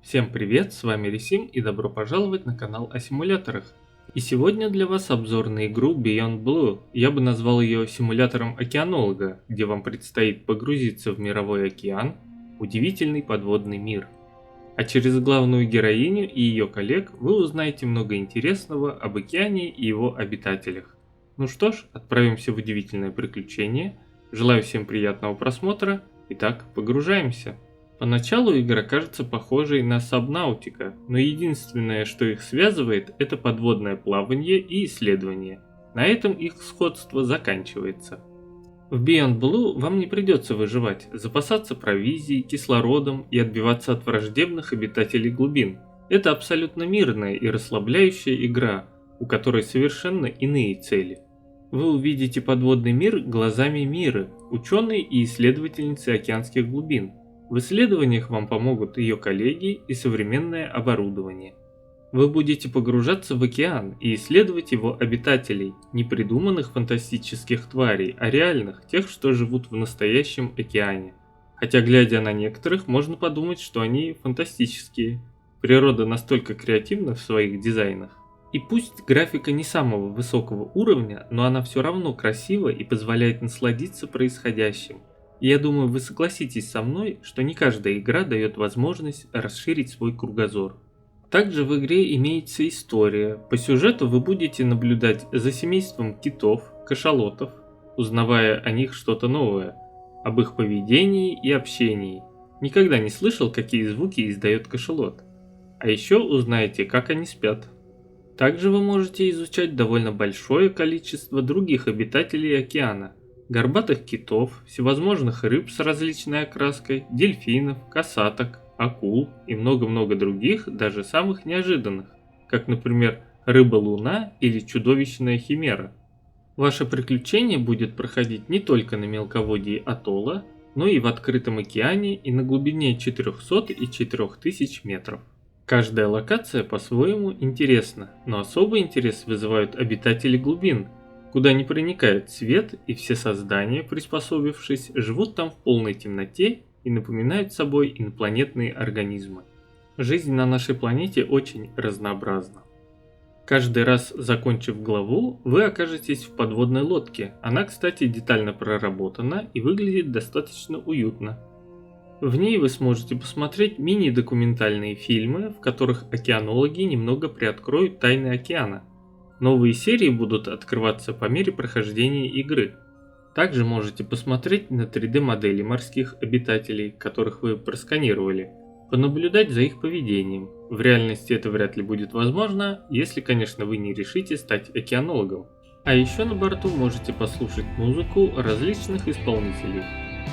Всем привет, с вами Ресим и добро пожаловать на канал о симуляторах. И сегодня для вас обзор на игру Beyond Blue. Я бы назвал ее симулятором океанолога, где вам предстоит погрузиться в мировой океан, удивительный подводный мир. А через главную героиню и ее коллег вы узнаете много интересного об океане и его обитателях. Ну что ж, отправимся в удивительное приключение. Желаю всем приятного просмотра. Итак, погружаемся. Поначалу игра кажется похожей на Subnautica, но единственное, что их связывает, это подводное плавание и исследование. На этом их сходство заканчивается. В Beyond Blue вам не придется выживать, запасаться провизией, кислородом и отбиваться от враждебных обитателей глубин. Это абсолютно мирная и расслабляющая игра, у которой совершенно иные цели. Вы увидите подводный мир глазами Миры, ученой и исследовательницы океанских глубин. В исследованиях вам помогут ее коллеги и современное оборудование. Вы будете погружаться в океан и исследовать его обитателей, не придуманных фантастических тварей, а реальных, тех, что живут в настоящем океане. Хотя, глядя на некоторых, можно подумать, что они фантастические. Природа настолько креативна в своих дизайнах. И пусть графика не самого высокого уровня, но она все равно красива и позволяет насладиться происходящим. И я думаю, вы согласитесь со мной, что не каждая игра дает возможность расширить свой кругозор. Также в игре имеется история. По сюжету вы будете наблюдать за семейством китов, кашалотов, узнавая о них что-то новое, об их поведении и общении. Никогда не слышал, какие звуки издает кашалот. А еще узнаете, как они спят. Также вы можете изучать довольно большое количество других обитателей океана. Горбатых китов, всевозможных рыб с различной окраской, дельфинов, касаток, акул и много-много других, даже самых неожиданных, как, например, рыба-луна или чудовищная химера. Ваше приключение будет проходить не только на мелководье атолла, но и в открытом океане и на глубине 400 и 4000 метров. Каждая локация по-своему интересна, но особый интерес вызывают обитатели глубин, куда не проникает свет, и все создания, приспособившись, живут там в полной темноте и напоминают собой инопланетные организмы. Жизнь на нашей планете очень разнообразна. Каждый раз, закончив главу, вы окажетесь в подводной лодке. Она, кстати, детально проработана и выглядит достаточно уютно. В ней вы сможете посмотреть мини-документальные фильмы, в которых океанологи немного приоткроют тайны океана. Новые серии будут открываться по мере прохождения игры. Также можете посмотреть на 3D модели морских обитателей, которых вы просканировали, понаблюдать за их поведением. В реальности это вряд ли будет возможно, если, конечно, вы не решите стать океанологом. А еще на борту можете послушать музыку различных исполнителей.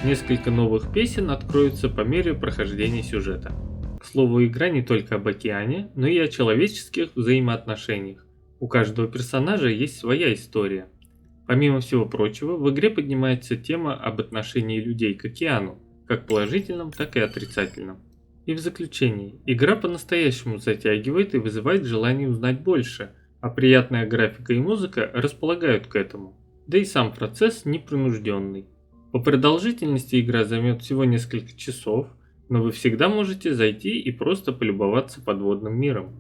Несколько новых песен откроются по мере прохождения сюжета. К слову, игра не только об океане, но и о человеческих взаимоотношениях. У каждого персонажа есть своя история. Помимо всего прочего, в игре поднимается тема об отношении людей к океану, как положительном, так и отрицательном. И в заключении, игра по-настоящему затягивает и вызывает желание узнать больше, а приятная графика и музыка располагают к этому. Да и сам процесс непринужденный. По продолжительности игра займет всего несколько часов, но вы всегда можете зайти и просто полюбоваться подводным миром.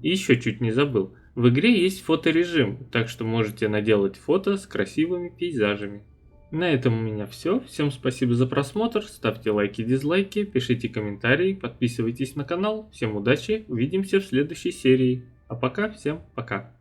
И еще чуть не забыл. В игре есть фоторежим, так что можете наделать фото с красивыми пейзажами. На этом у меня все. Всем спасибо за просмотр, ставьте лайки, дизлайки, пишите комментарии, подписывайтесь на канал. Всем удачи, увидимся в следующей серии. А пока всем пока.